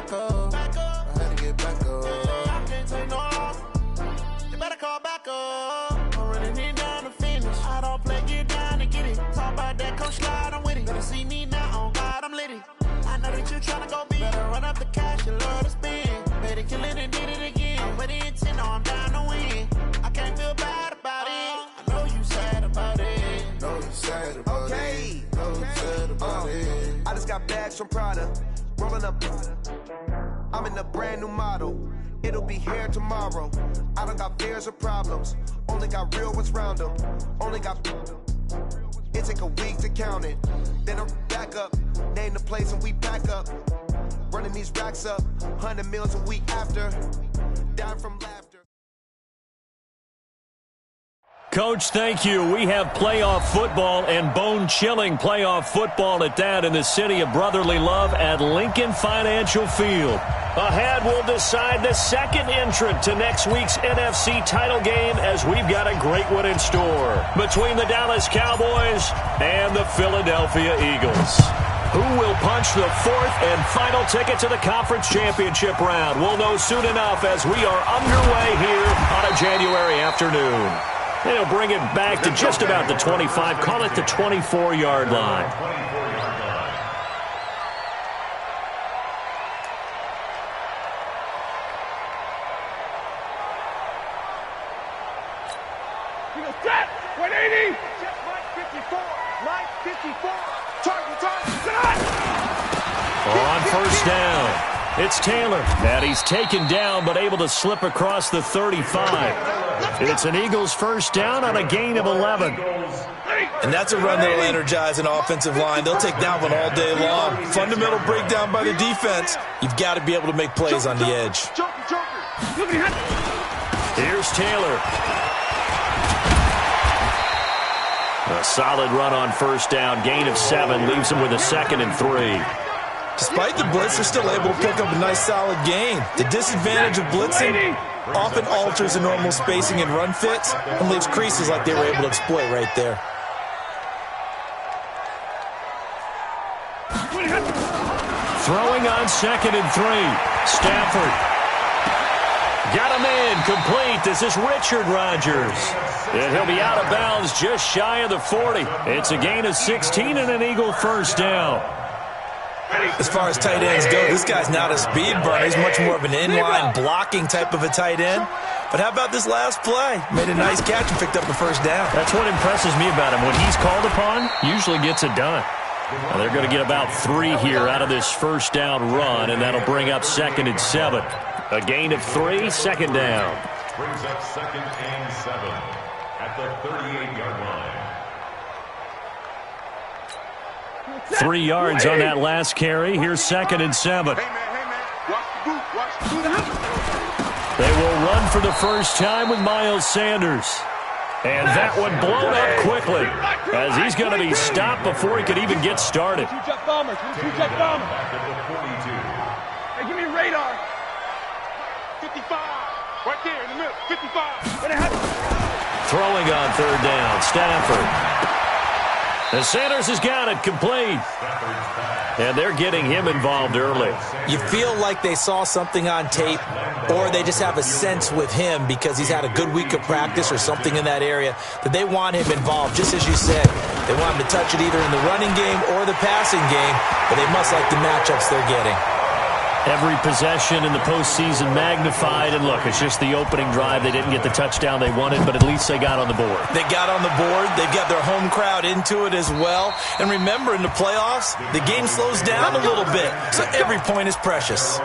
back up. I had to get back up. I can't take no loss. You better call back up. I'm running it down to finish. I don't play, get down to get it. Talk about that coach slide, I'm with it. Better see me now, on God, I'm litty. I know that you tryna go big. Better run up the cash, you love to spend. Better kill it and did it again. I'm with the intent, no, I'm down to win. I can't feel bad about it. I know you sad about it. Know you sad about it. Know you sad about it. I just got bags from Prada. Rolling up. I'm in a brand new model. It'll be here tomorrow. I don't got fears or problems. Only got real ones round them. Only got. It take a week to count it. Then I'm back up. Name the place and we back up. Running these racks up. 100 meals a week after. Down from laughter. Coach, thank you. We have playoff football and bone-chilling playoff football at that in the city of brotherly love at Lincoln Financial Field. Ahead, we'll decide the second entrant to next week's NFC title game as we've got a great one in store between the Dallas Cowboys and the Philadelphia Eagles. Who will punch the fourth and final ticket to the conference championship round? We'll know soon enough as we are underway here on a January afternoon. They'll bring it back to just about the 25, call it the 24-yard line. He goes, set, 180, check, Mike 54, target, On first down. It's Taylor, and he's taken down but able to slip across the 35. It's an Eagles first down on a gain of 11. And that's a run that will energize an offensive line. They'll take that one all day long. Fundamental breakdown by the defense. You've got to be able to make plays on the edge. Here's Taylor. A solid run on first down. Gain of 7 leaves him with a 2nd and 3. Despite the blitz, they're still able to pick up a nice solid gain. The disadvantage of blitzing often alters the normal spacing and run fits and leaves creases like they were able to exploit right there. Throwing on 2nd and 3. Stafford. Got him in. Complete. This is Richard Rodgers. And he'll be out of bounds just shy of the 40. It's a gain of 16 and an Eagle first down. As far as tight ends go, this guy's not a speed burner. He's much more of an inline blocking type of a tight end. But how about this last play? Made a nice catch and picked up a first down. That's what impresses me about him. When he's called upon, usually gets it done. Now they're going to get about 3 here out of this first down run, and that'll bring up 2nd and 7. A gain of 3, 2nd down. Brings up 2nd and 7 at the 38-yard line. 3 yards on that last carry. Here's 2nd and 7. They will run for the first time with Miles Sanders. And that one blown up quickly as he's going to be stopped before he could even get started. Hey, give me radar. 55. Right there in the middle. 55. Throwing on 3rd down. Stafford. And Sanders has got it complete. And they're getting him involved early. You feel like they saw something on tape, or they just have a sense with him because he's had a good week of practice or something in that area that they want him involved. Just as you said, they want him to touch it either in the running game or the passing game, but they must like the matchups they're getting. Every possession in the postseason magnified, and look, it's just the opening drive. They didn't get the touchdown they wanted, but at least they got on the board. They got on the board. They've got their home crowd into it as well. And remember, in the playoffs, the game slows down a little bit, so every point is precious.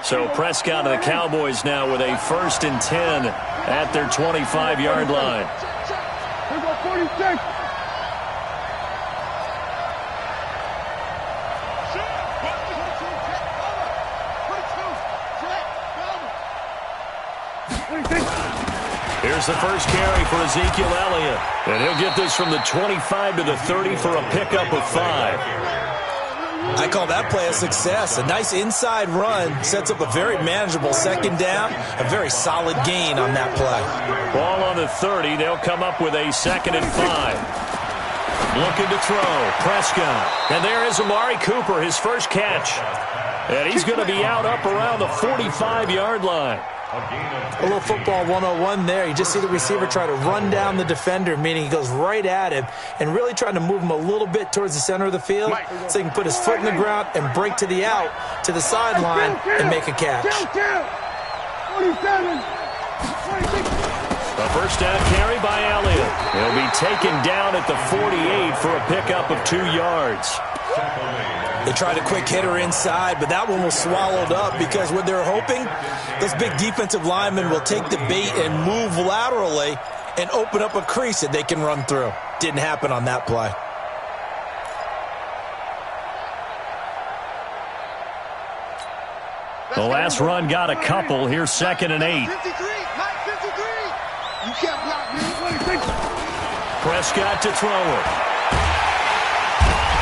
So Prescott and the Cowboys now with a 1st and 10 at their 25-yard line. Here we go, 46. Here's the first carry for Ezekiel Elliott. And he'll get this from the 25 to the 30 for a pickup of 5. I call that play a success. A nice inside run sets up a very manageable second down, a very solid gain on that play. Ball on the 30. They'll come up with a 2nd and 5. Looking to throw. Prescott. And there is Amari Cooper, his first catch. And he's going to be out up around the 45-yard line. A little football 101 there. You just see the receiver try to run down the defender, meaning he goes right at him and really trying to move him a little bit towards the center of the field so he can put his foot in the ground and break to the out, to the sideline, and make a catch. A first down carry by Elliott. He'll be taken down at the 48 for a pickup of 2 yards. They tried a quick hitter inside, but that one was swallowed up because what they're hoping, those big defensive linemen will take the bait and move laterally and open up a crease that they can run through. Didn't happen on that play. The last run got a couple. Here's 2nd and 8. You can't block me. Prescott to throw it.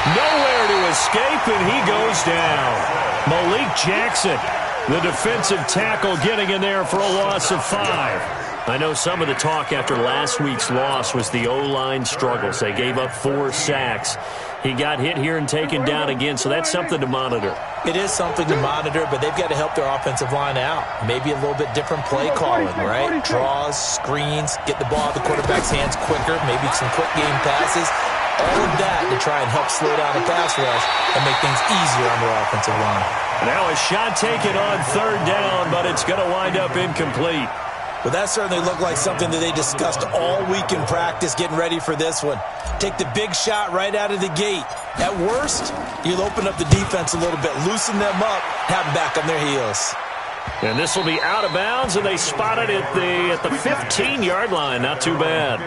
Nowhere to escape, and he goes down. Malik Jackson, the defensive tackle, getting in there for a loss of 5. I know some of the talk after last week's loss was the O-line struggles. They gave up 4 sacks. He got hit here and taken down again, so that's something to monitor. It is something to monitor, but they've got to help their offensive line out. Maybe a little bit different play calling, right? Draws, screens, get the ball out of the quarterback's hands quicker, maybe some quick game passes. All of that to try and help slow down the pass rush and make things easier on their offensive line. Now a shot taken on 3rd down, but it's going to wind up incomplete. But that certainly looked like something that they discussed all week in practice getting ready for this one. Take the big shot right out of the gate. At worst, you'll open up the defense a little bit, loosen them up, have them back on their heels. And this will be out of bounds, and they spot it at the 15-yard line. Not too bad.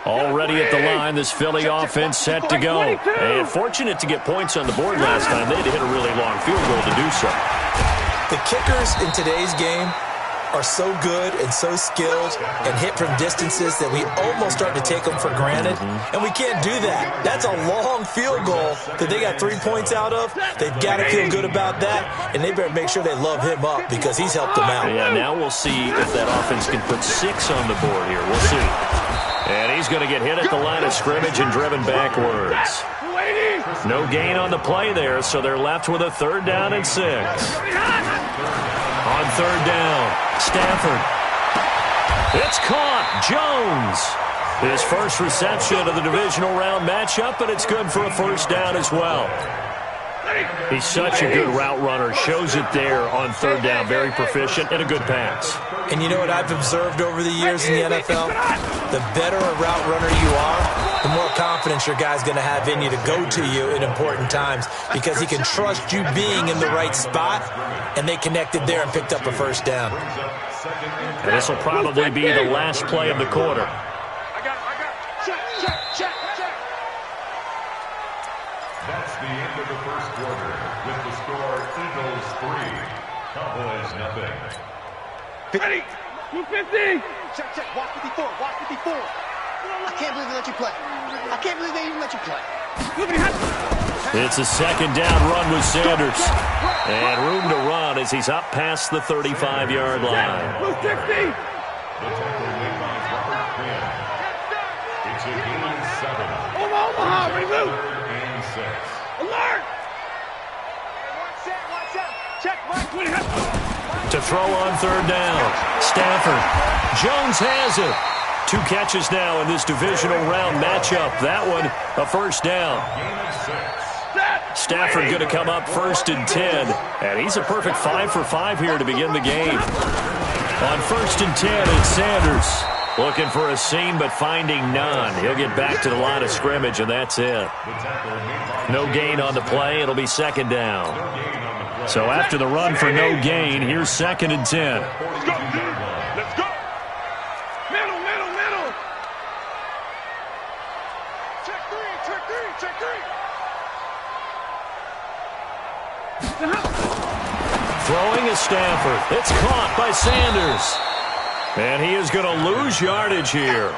Already at the line, this Philly offense set to go. And fortunate to get points on the board last time. They had to hit a really long field goal to do so. The kickers in today's game are so good and so skilled and hit from distances that we almost start to take them for granted. And we can't do that. That's a long field goal that they got 3 points out of. They've got to feel good about that, and they better make sure they love him up because he's helped them out. Yeah, now we'll see if that offense can put 6 on the board here. We'll see. And he's going to get hit at the line of scrimmage and driven backwards. No gain on the play there, so they're left with a 3rd down and 6. On 3rd down, Stafford. It's caught. Jones. His first reception of the divisional round matchup, and it's good for a 1st down as well. He's such a good route runner. Shows it there on 3rd down. Very proficient and a good pass. And you know what I've observed over the years in the NFL? The better a route runner you are, the more confidence your guy's going to have in you to go to you in important times because he can trust you being in the right spot, and they connected there and picked up a 1st down. And this will probably be the last play of the quarter. I got it. Check. That's the end of the first quarter with the score Eagles 3, Cowboys nothing. Ready. 250. Check. Watch 54. I can't believe they let you play. I can't believe they even let you play. It's a 2nd down run with Sanders. And room to run as he's up past the 35-yard line. 260. The tackle made by Robert Quinn. It's a gain of 7. Omaha, remove. 3rd and 6. Alert. Watch out. Check. Watch. To throw on 3rd down, Stafford. Jones has it. 2 catches now in this divisional round matchup. That one, a 1st down. Stafford going to come up 1st and 10. And he's a perfect 5 for 5 here to begin the game. On 1st and 10, it's Sanders. Looking for a seam, but finding none. He'll get back to the line of scrimmage, and that's it. No gain on the play. It'll be 2nd down. So after the run for no gain, here's 2nd and 10. Let's go. Middle. Check 3. Throwing is Stafford. It's caught by Sanders. And he is going to lose yardage here.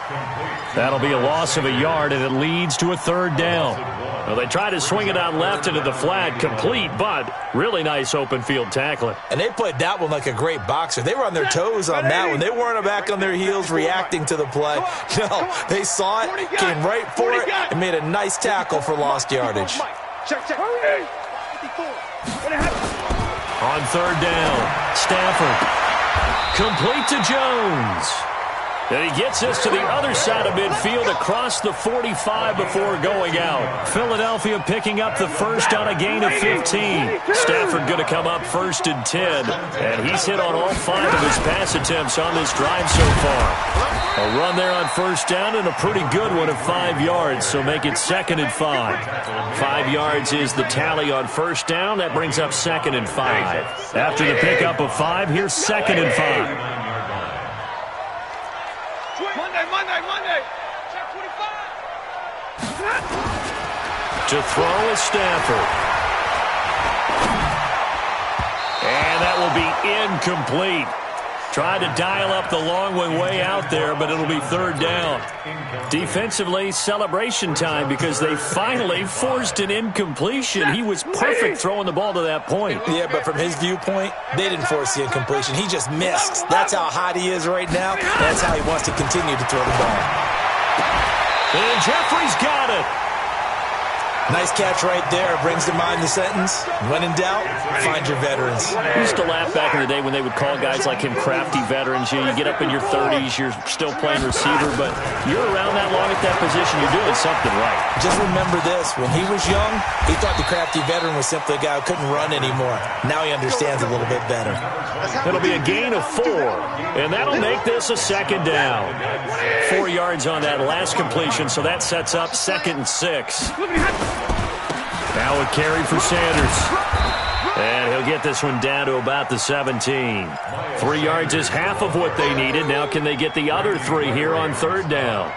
That'll be a loss of a yard, and it leads to a third down. Well, they try to swing it out left into the flat, complete, but really nice open field tackling. And they played that one like a great boxer. They were on their toes on that one. They weren't back on their heels reacting to the play. No, they saw it, came right for it, and made a nice tackle for lost yardage. On third down, Stafford. Complete to Jones. And he gets this to the other side of midfield across the 45 before going out. Philadelphia picking up the first on a gain of 15. Stafford going to come up first and 10. And he's hit on all 5 of his pass attempts on this drive so far. A run there on first down and a pretty good one of 5 yards, so make it 2nd and 5. 5 yards is the tally on first down. That brings up 2nd and 5. After the pickup of 5, here's 2nd and 5. Monday. To throw is Stafford. And that will be incomplete. Tried to dial up the long one way out there, but it'll be third down. Defensively, celebration time because they finally forced an incompletion. He was perfect throwing the ball to that point. Yeah, but from his viewpoint, they didn't force the incompletion. He just missed. That's how hot he is right now. That's how he wants to continue to throw the ball. And Jeffrey's got it. Nice catch right there. Brings to mind the sentence, when in doubt, find your veterans. I used to laugh back in the day when they would call guys like him crafty veterans. You get up in your 30s, you're still playing receiver, but you're around that long at that position, you're doing something right. Just remember this. When he was young, he thought the crafty veteran was simply a guy who couldn't run anymore. Now he understands a little bit better. It'll be a gain of 4, and that'll make this a 2nd down. 4 yards on that last completion, so that sets up 2nd and 6. Now a carry for Sanders. And he'll get this one down to about the 17. 3 yards is half of what they needed. Now can they get the other 3 here on third down?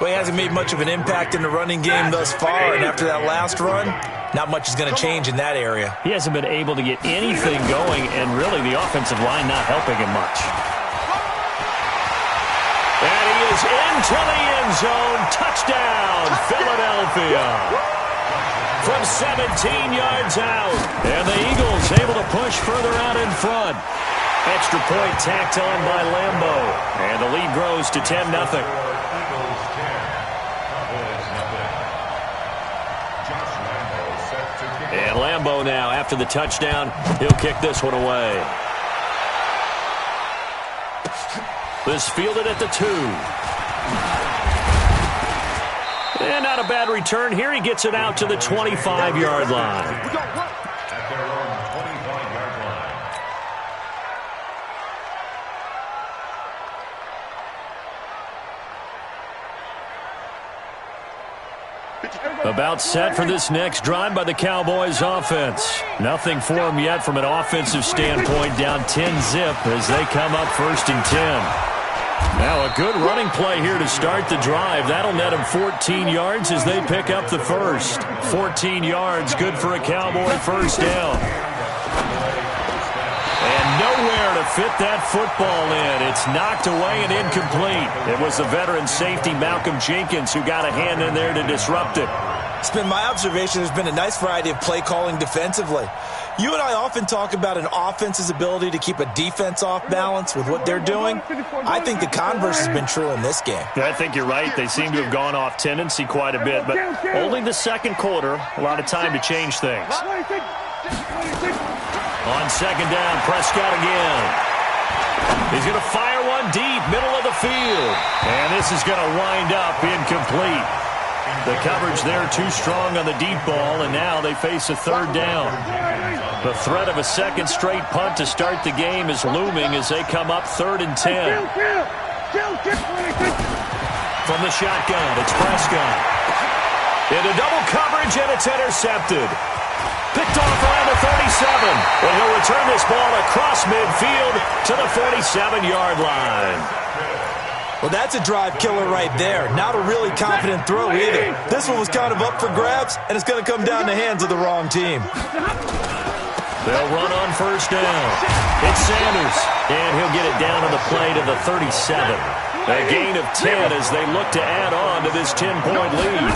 Well, he hasn't made much of an impact in the running game thus far, and after that last run, not much is going to change in that area. He hasn't been able to get anything going, and really the offensive line not helping him much. And he is into the end zone. Touchdown, Philadelphia. From 17 yards out. And the Eagles able to push further out in front. Extra point tacked on by Lambo. And the lead grows to 10-0. And Lambo now, after the touchdown, he'll kick this one away. This fielded at the 2. And not a bad return here. He gets it out to the 25-yard line. At their own 25-yard line. About set for this next drive by the Cowboys offense. Nothing for them yet from an offensive standpoint. Down 10-zip as they come up 1st and 10. Now a good running play here to start the drive. That'll net them 14 yards as they pick up the first. 14 yards, good for a Cowboy first down. And nowhere to fit that football in. It's knocked away and incomplete. It was the veteran safety Malcolm Jenkins who got a hand in there to disrupt it. It's been my observation there's been a nice variety of play calling defensively. You and I often talk about an offense's ability to keep a defense off balance with what they're doing. I think the converse has been true in this game. I think you're right. They seem to have gone off tendency quite a bit, but only the second quarter, a lot of time to change things. On second down, Prescott again. He's going to fire one deep, middle of the field. And this is going to wind up incomplete. The coverage there too strong on the deep ball, and now they face a third down. The threat of a second straight punt to start the game is looming as they come up 3rd and 10. From the shotgun, it's Prescott. Into double coverage, and it's intercepted. Picked off around the 37. And he'll return this ball across midfield to the 47-yard line. Well, that's a drive killer right there. Not a really confident throw either. This one was kind of up for grabs, and it's going to come down the hands of the wrong team. They'll run on first down. It's Sanders, and he'll get it down on the play to the 37. A gain of 10 as they look to add on to this 10-point lead.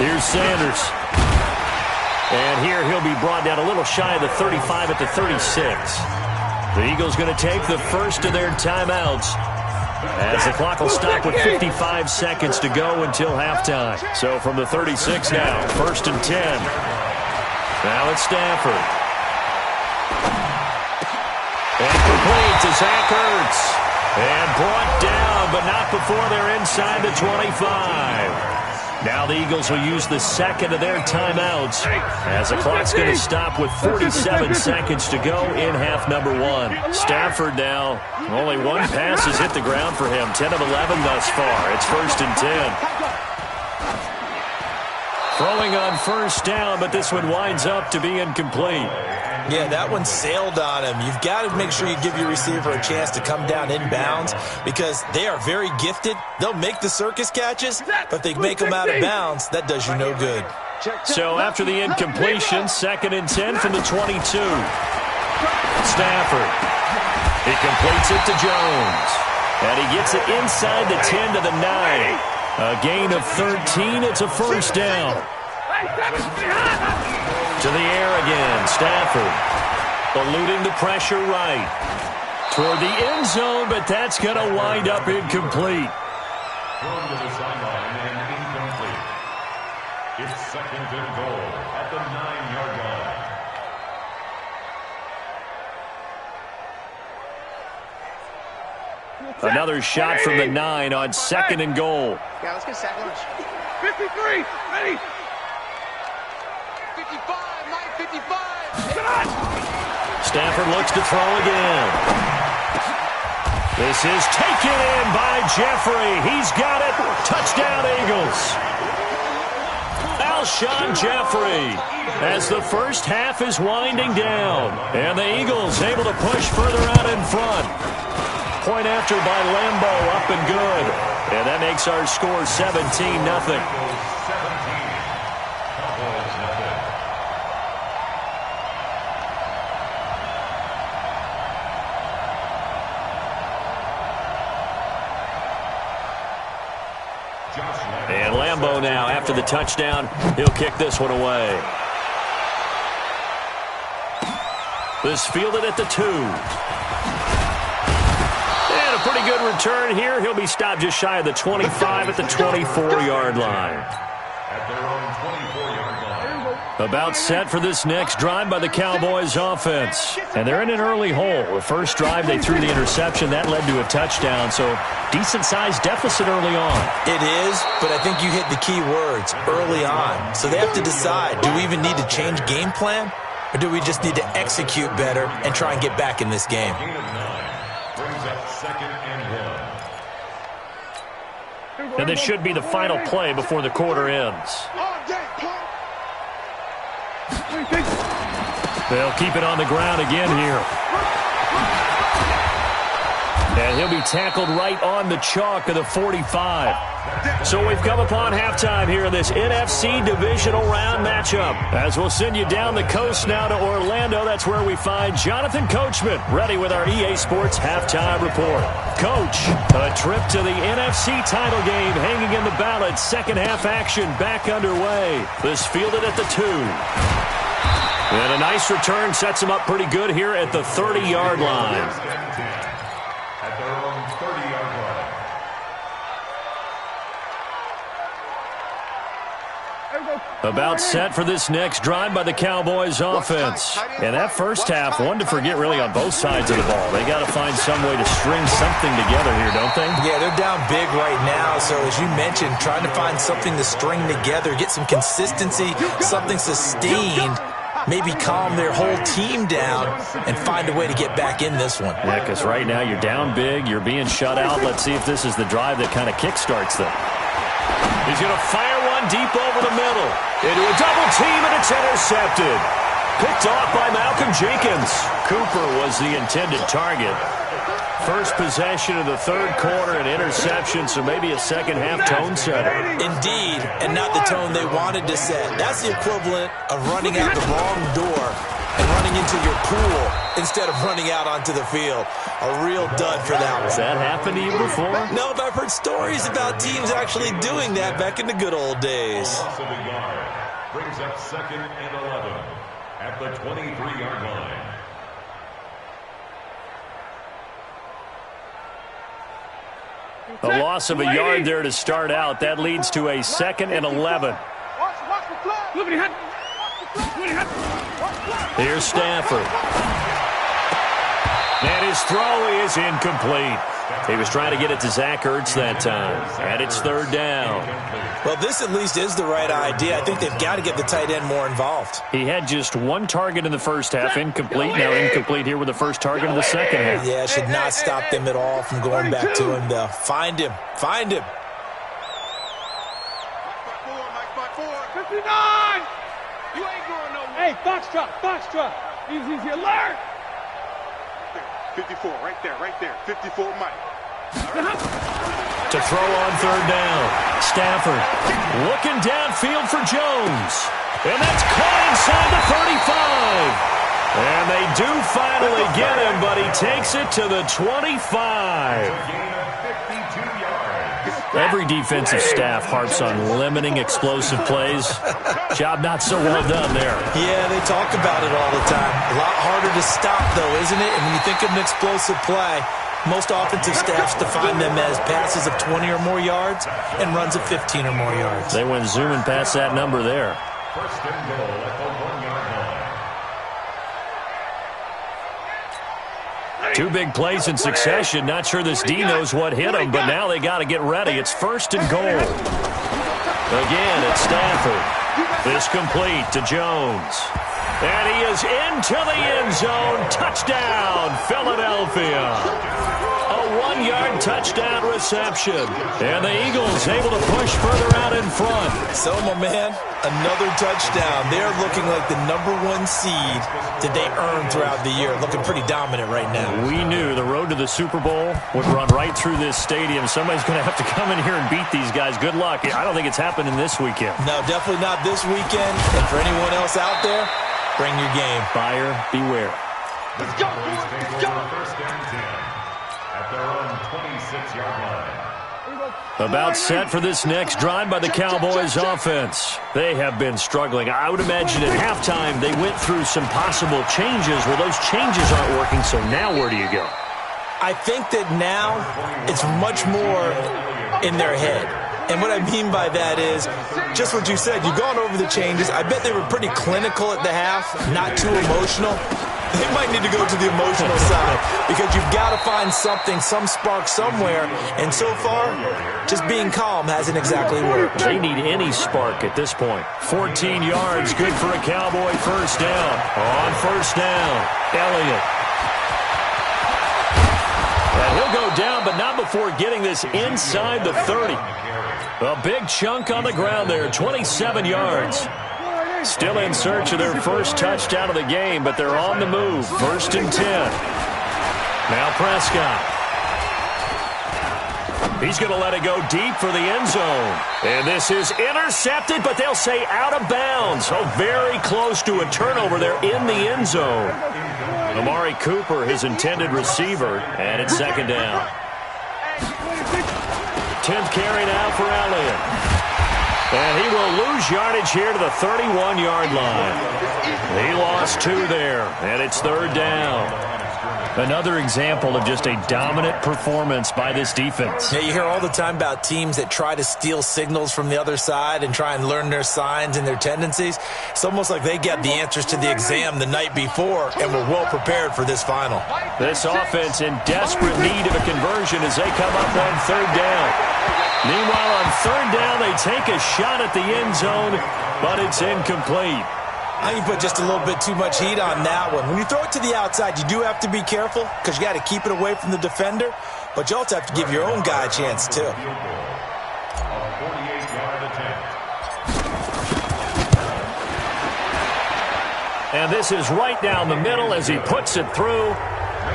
Here's Sanders. And here he'll be brought down a little shy of the 35 at the 36. The Eagles going to take the first of their timeouts, as the clock will stop with 55 seconds to go until halftime. So from the 36 now, 1st and 10. Now it's Stafford. And complete to Zach Ertz. And brought down, but not before they're inside the 25. Now the Eagles will use the second of their timeouts, as the clock's going to stop with 47 seconds to go in half number 1. Stafford now, only one pass has hit the ground for him. 10 of 11 thus far. It's 1st and 10. Throwing on first down, but this one winds up to be incomplete. Yeah, that one sailed on him. You've got to make sure you give your receiver a chance to come down inbounds, because they are very gifted. They'll make the circus catches, but if they make them out of bounds, that does you no good. So after the incompletion, 2nd and 10 from the 22. Stafford. He completes it to Jones. And he gets it inside the 10 to the 9. A gain of 13. It's a first down. To the air again, Stafford. Eluding the pressure right. Toward the end zone, but that's going to wind up incomplete. Thrown to the sideline and incomplete. It's 2nd and goal at the 9-yard line. Another shot from the 9 on 2nd and goal. Yeah, let's get sack lunch. 53, ready. 55, Mike, 55. Stafford looks to throw again. This is taken in by Jeffrey. He's got it. Touchdown, Eagles. Alshon Jeffrey, as the first half is winding down. And the Eagles able to push further out in front. Point after by Lambeau, up and good. And that makes our score 17-0. And Lambeau now, after the touchdown, he'll kick this one away. This fielded at the 2. And a pretty good return here. He'll be stopped just shy of the 25 at the 24-yard line. At their own 24-yard line. About set for this next drive by the Cowboys offense. And they're in an early hole. The first drive, they threw the interception. That led to a touchdown, so decent-sized deficit early on. It is, but I think you hit the key words, early on. So they have to decide, do we even need to change game plan, or do we just need to execute better and try and get back in this game? Gain of 9 brings up 2nd and 1. And this should be the final play before the quarter ends. They'll keep it on the ground again here. And he'll be tackled right on the chalk of the 45. So we've come upon halftime here in this NFC Divisional Round matchup. As we'll send you down the coast now to Orlando, that's where we find Jonathan Coachman, ready with our EA Sports Halftime Report. Coach, a trip to the NFC title game hanging in the balance. Second half action back underway. This fielded at the 2. And a nice return sets him up pretty good here at the 30-yard line. At their own 30-yard line. About set for this next drive by the Cowboys offense. And that first half, one to forget really on both sides of the ball. They got to find some way to string something together here, don't they? Yeah, they're down big right now. So as you mentioned, trying to find something to string together, get some consistency, something sustained, maybe calm their whole team down and find a way to get back in this one. Yeah, because right now you're down big, you're being shut out. Let's see if this is the drive that kind of kickstarts them. He's going to fire one deep over the middle. Into a double team, and it's intercepted. Picked off by Malcolm Jenkins. Cooper was the intended target. First possession of the third quarter, an interception, so maybe a second half tone setter. Indeed, and not the tone they wanted to set. That's the equivalent of running out the wrong door and running into your pool instead of running out onto the field. A real dud for that one. Has that happened to you before? No, but I've heard stories about teams actually doing that back in the good old days. Loss of a yard brings up 2nd and 11 at the 23-yard line. A loss of a yard there to start out. That leads to a 2nd and 11. Here's Stafford. And his throw is incomplete. He was trying to get it to Zach Ertz that time. And it's 3rd down. Well, this at least is the right idea. I think they've got to get the tight end more involved. He had just 1 target in the first half, incomplete. Now incomplete here with the first target of the second half. Yeah, should not stop them at all from going back to him, though. Find him. Find him. 59! You ain't going nowhere. Hey, Foxtrot. Easy, alert! 54, right there. 54, Mike. To throw on 3rd down. Stafford looking downfield for Jones. And that's caught inside the 35. And they do finally get him, but he takes it to the 25. Every defensive staff harps on limiting explosive plays. Job not so well done there. Yeah, they talk about it all the time. A lot harder to stop, though, isn't it? And when you think of an explosive play, most offensive staffs define them as passes of 20 or more yards and runs of 15 or more yards. They went zooming past that number there. 1st and goal at the 1-yard line. 2 big plays in succession. Not sure this D knows what hit him, but now they got to get ready. It's 1st and goal. Again, it's Stafford. This complete to Jones. And he is into the end zone. Touchdown, Philadelphia. A 1-yard touchdown reception. And the Eagles able to push further out in front. So, my man, another touchdown. They're looking like the #1 seed that they earned throughout the year. Looking pretty dominant right now. We knew the road to the Super Bowl would run right through this stadium. Somebody's going to have to come in here and beat these guys. Good luck. I don't think it's happening this weekend. No, definitely not this weekend. And for anyone else out there, bring your game. Buyer beware. Let's go, boys. Let's go. 1st and 10 at their own 26-yard line. About set for this next drive by the Cowboys offense. They have been struggling. I would imagine at halftime they went through some possible changes. Well, those changes aren't working, so now where do you go? I think that now it's much more in their head. And what I mean by that is just what you said. You've gone over the changes. I bet they were pretty clinical at the half, not too emotional. They might need to go to the emotional side because you've got to find something, some spark somewhere. And so far, just being calm hasn't exactly worked. They need any spark at this point. 14 yards, good for a Cowboy 1st down. On 1st down, Elliott. And he'll go down, but not before getting this inside the 30. A big chunk on the ground there, 27 yards. Still in search of their first touchdown of the game, but they're on the move. 1st and 10. Now Prescott. He's going to let it go deep for the end zone. And this is intercepted, but they'll say out of bounds. So very close to a turnover there in the end zone. Amari Cooper, his intended receiver, and it's 2nd down. 10th carry now for Elliott. And he will lose yardage here to the 31-yard line. He lost 2 there, and it's 3rd down. Another example of just a dominant performance by this defense. Yeah, you hear all the time about teams that try to steal signals from the other side and try and learn their signs and their tendencies. It's almost like they get the answers to the exam the night before and were well prepared for this final. This offense in desperate need of a conversion as they come up on 3rd down. Meanwhile, on 3rd down, they take a shot at the end zone, but it's incomplete. I think you put just a little bit too much heat on that one. When you throw it to the outside, you do have to be careful because you got to keep it away from the defender, but you also have to give your own guy a chance, too. A 48-yard attempt. And this is right down the middle as he puts it through.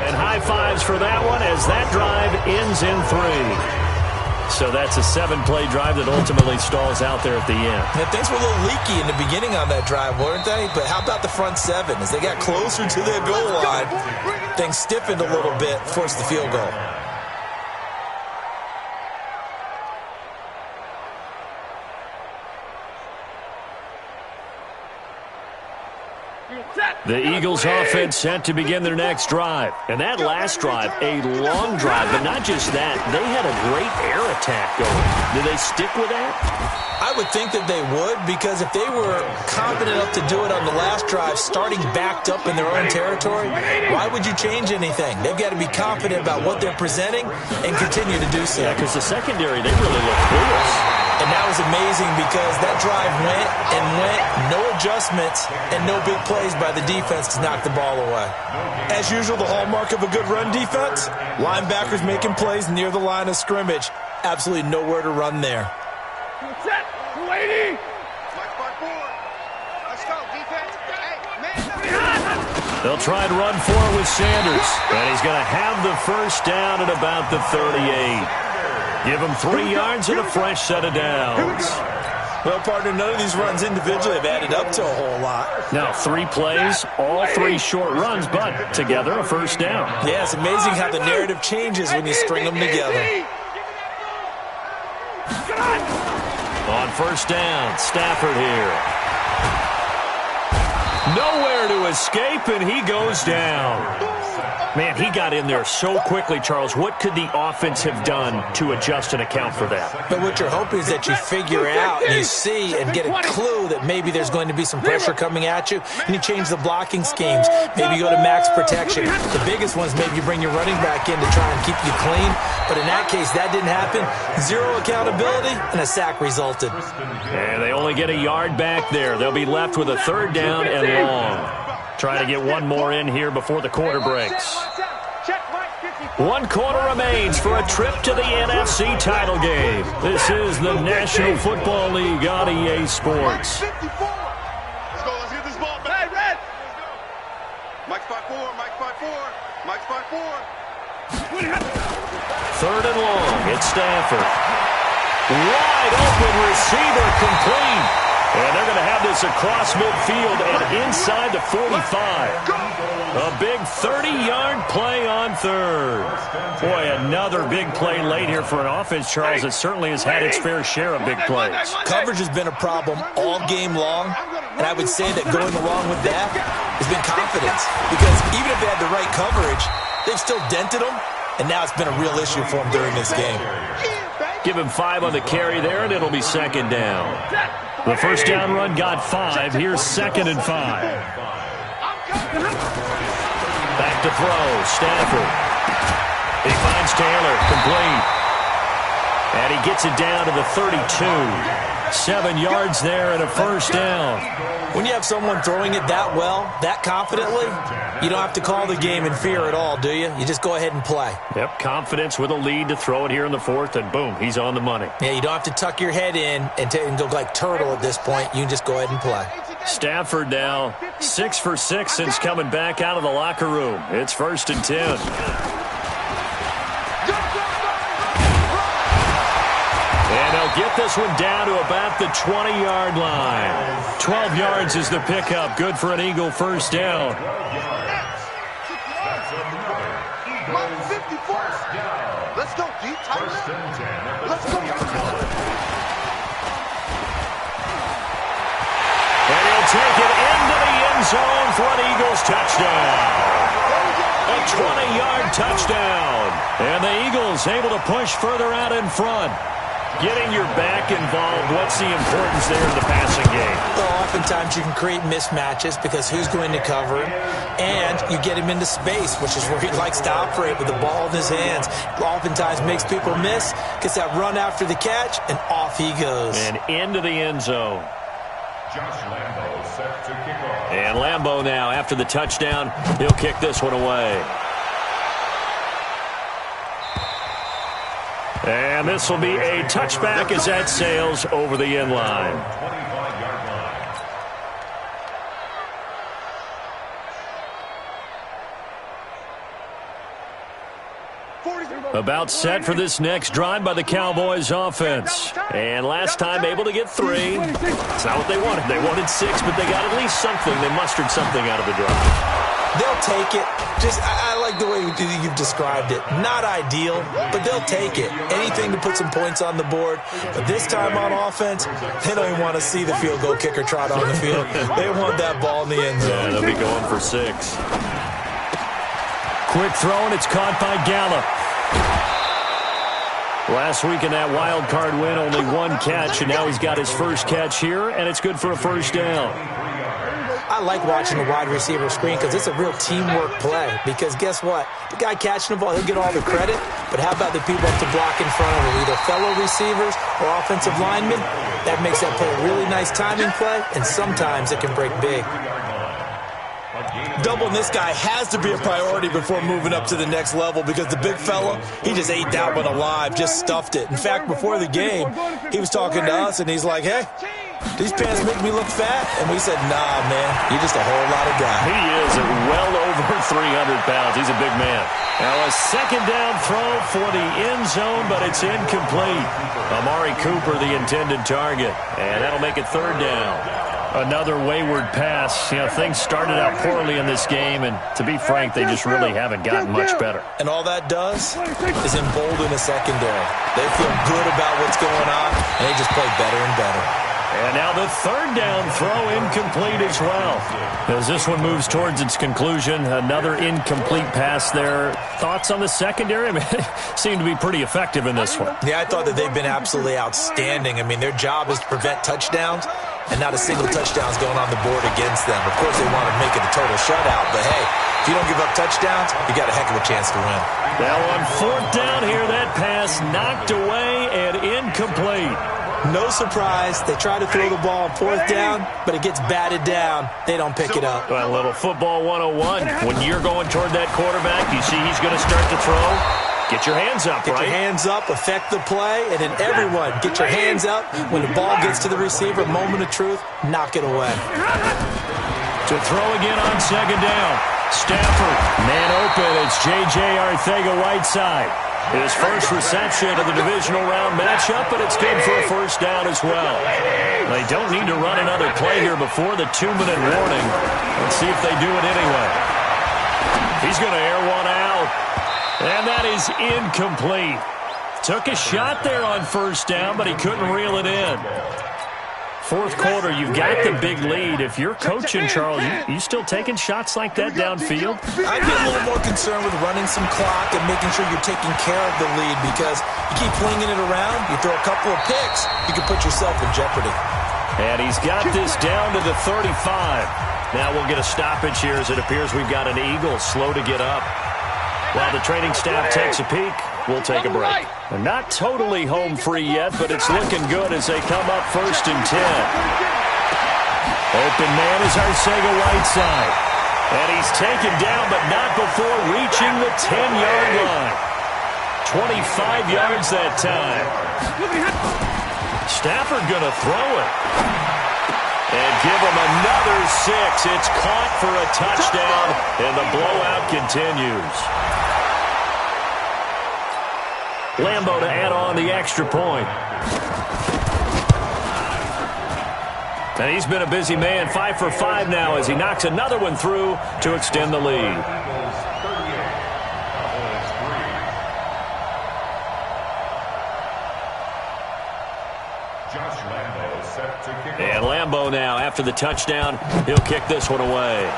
And high fives for that one as that drive ends in 3. So that's a 7-play drive that ultimately stalls out there at the end. And things were a little leaky in the beginning on that drive, weren't they? But how about the front 7? As they got closer to their goal line, things stiffened a little bit, forced the field goal. The Eagles offense set to begin their next drive. And that last drive, a long drive, but not just that. They had a great air attack going. Do they stick with that? I would think that they would, because if they were confident enough to do it on the last drive, starting backed up in their own territory, why would you change anything? They've got to be confident about what they're presenting and continue to do so. Yeah, because the secondary, they really look clueless. And that was amazing because that drive went and went, no adjustments, and no big plays by the defense to knock the ball away. As usual, the hallmark of a good run defense, linebackers making plays near the line of scrimmage. Absolutely nowhere to run there. Set, 280. Let's go, defense. Hey, man. They'll try and run for it with Sanders. And he's going to have the first down at about the 38. Give him 3 yards and a fresh set of downs. Well, partner, none of these runs individually have added up to a whole lot. Now, 3 plays, all 3 short runs, but together a first down. Yeah, it's amazing how the narrative changes when you string them together. On first down, Stafford here. Nowhere to escape, and he goes down. Man, he got in there so quickly, Charles. What could the offense have done to adjust and account for that? But what you're hoping is that you figure out and you see and get a clue that maybe there's going to be some pressure coming at you, and you change the blocking schemes. Maybe you go to max protection. The biggest ones, maybe you bring your running back in to try and keep you clean. But in that case, that didn't happen. 0 accountability, and a sack resulted. And they only get a yard back there. They'll be left with a 3rd down and long. Trying to get one more in here before the quarter breaks. 1 quarter remains for a trip to the NFC title game. This is the National Football League on EA Sports. Let's go. Let's get this ball back. Hey, Red. Mike spot 4. Mike spot 4. Mike spot 4. 3rd and long. It's Stafford. Wide open receiver complete. And they're going to have this across midfield and inside the 45. A big 30-yard play on 3rd. Boy, another big play late here for an offense, Charles, that certainly has had its fair share of big plays. Coverage has been a problem all game long, and I would say that going along with that has been confidence. Because even if they had the right coverage, they've still dented them, and now it's been a real issue for them during this game. Give him 5 on the carry there, and it'll be 2nd down. The first down run got 5. Here's 2nd and 5. Back to throw. Stafford. He finds Taylor. Complete. And he gets it down to the 32. 7 yards there and a first down. When you have someone throwing it that well, that confidently, you don't have to call the game in fear at all, do you? You just go ahead and play. Yep, confidence with a lead to throw it here in the 4th, and boom, he's on the money. Yeah, you don't have to tuck your head in and go like turtle at this point. You can just go ahead and play. Stafford now 6 for 6 since coming back out of the locker room. It's 1st and 10. And they'll get this one down to about the 20-yard line. 12 yards is the pickup. Good for an Eagle first down. Let's go, D. Tighten up. Let's go. And he'll take it into the end zone for an Eagles touchdown. A 20-yard touchdown. And the Eagles able to push further out in front. Getting your back involved, what's the importance there in the passing game? Well, oftentimes you can create mismatches because who's going to cover him, and you get him into space, which is where he likes to operate with the ball in his hands. Oftentimes makes people miss, gets that run after the catch, and off he goes. And into the end zone. Josh Lambo set to kick off. And Lambo now, after the touchdown, he'll kick this one away. And this will be a touchback as that sails over the end line. 25-yard line. About set for this next drive by the Cowboys offense. And last time able to get 3. It's not what they wanted. They wanted 6, but they got at least something. They mustered something out of the drive. They'll take it. I like the way you've described it. Not ideal, but they'll take it. Anything to put some points on the board. But this time on offense, they don't even want to see the field goal kicker trot on the field. They want that ball in the end zone. Yeah, they'll be going for 6. Quick throw, and it's caught by Gallup. Last week in that wild card win, only 1 catch, and now he's got his first catch here, and it's good for a first down. I like watching the wide receiver screen because it's a real teamwork play. Because guess what? The guy catching the ball, he'll get all the credit. But how about the people up to block in front of him, either fellow receivers or offensive linemen? That makes that play a really nice timing play, and sometimes it can break big. Doubling this guy has to be a priority before moving up to the next level because the big fella, he just ate that one alive, just stuffed it. In fact, before the game, he was talking to us, and he's like, hey, these pants make me look fat? And we said, nah, man, you're just a whole lot of guy. He is at well over 300 pounds. He's a big man. Now a second down throw for the end zone, but it's incomplete. Amari Cooper, the intended target. And that'll make it third down. Another wayward pass. You know, things started out poorly in this game, and to be frank, they just really haven't gotten much better. And all that does is embolden a secondary. They feel good about what's going on, and they just play better and better. And now the third down throw incomplete as well. As this one moves towards its conclusion, another incomplete pass there. Thoughts on the secondary? I mean, they seem to be pretty effective in this one. Yeah, I thought that they've been absolutely outstanding. I mean, their job is to prevent touchdowns, and not a single touchdown's going on the board against them. Of course, they want to make it a total shutout, but hey, if you don't give up touchdowns, you got a heck of a chance to win. Now on fourth down here, that pass knocked away and incomplete. No surprise. They try to throw the ball on fourth down, but it gets batted down. They don't pick it up. Well, a little football 101. When you're going toward that quarterback, you see he's going to start to throw. Get your hands up, right? Get your hands up, affect the play, and then everyone get your hands up. When the ball gets to the receiver, moment of truth, knock it away. To throw again on second down. Stafford, man open. It's J.J. Arcega-Whiteside. His first reception of the divisional round matchup, but it's good for a first down as well. They don't need to run another play here before the 2-minute warning. Let's see if they do it anyway. He's going to air one out. And that is incomplete. Took a shot there on first down, but he couldn't reel it in. Fourth quarter, you've got the big lead. If you're coaching, Charles, you still taking shots like that downfield? I'd be a little more concerned with running some clock and making sure you're taking care of the lead because you keep flinging it around, you throw a couple of picks, you can put yourself in jeopardy. And he's got this down to the 35. Now we'll get a stoppage here as it appears we've got an Eagle slow to get up. While the training staff takes a peek, we'll take a break. They're not totally home free yet, but it's looking good as they come up 1st and 10. Open man is Arcega-Whiteside. And he's taken down, but not before reaching the 10-yard line. 25 yards that time. Stafford going to throw it. And give him another 6. It's caught for a touchdown, and the blowout continues. Lambo to add on the extra point. And he's been a busy man, 5 for 5 now as he knocks another one through to extend the lead. And Lambo now, after the touchdown, he'll kick this one away.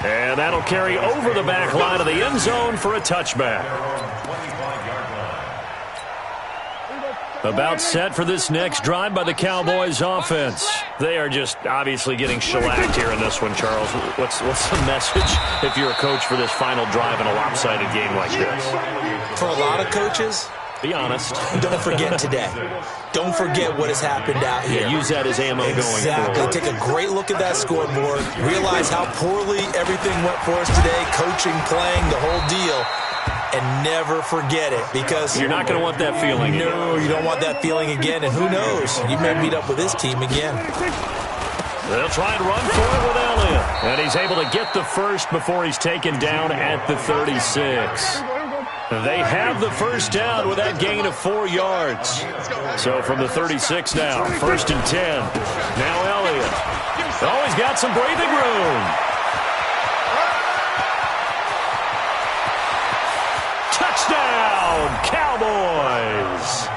And that'll carry over the back line of the end zone for a touchback. About set for this next drive by the Cowboys offense. They are just obviously getting shellacked here in this one, Charles. What's the message if you're a coach for this final drive in a lopsided game like this? For a lot of coaches, be honest. Don't forget today. Don't forget what has happened out here. Yeah, use that as ammo going Exactly. forward. Take a great look at that scoreboard. Realize how poorly everything went for us today. Coaching, playing, the whole deal. And never forget it because you're not going to want that feeling. No, you don't want that feeling again. And who knows? You may meet up with this team again. They'll try and run for it with Elliott. And he's able to get the first before he's taken down at the 36. They have the first down with that gain of 4 yards. So from the 36 now, 1st and 10. Now Elliott. Oh, he's got some breathing room. Touchdown, Cowboys.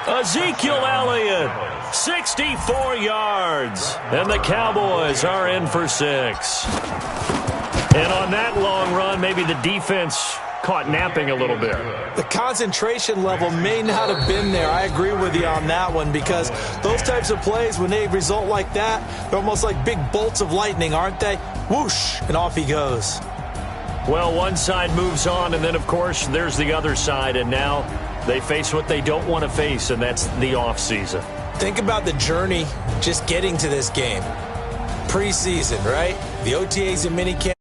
Ezekiel Elliott, 64 yards. And the Cowboys are in for 6. And on that long run, maybe the defense caught napping a little bit. The concentration level may not have been there. I agree with you on that one, because those types of plays, when they result like that, they're almost like big bolts of lightning, aren't they? Whoosh, and off he goes. Well, one side moves on, and then, of course, there's the other side, and now they face what they don't want to face, and that's the offseason. Think about the journey just getting to this game. Preseason, right? The OTAs and minicamp.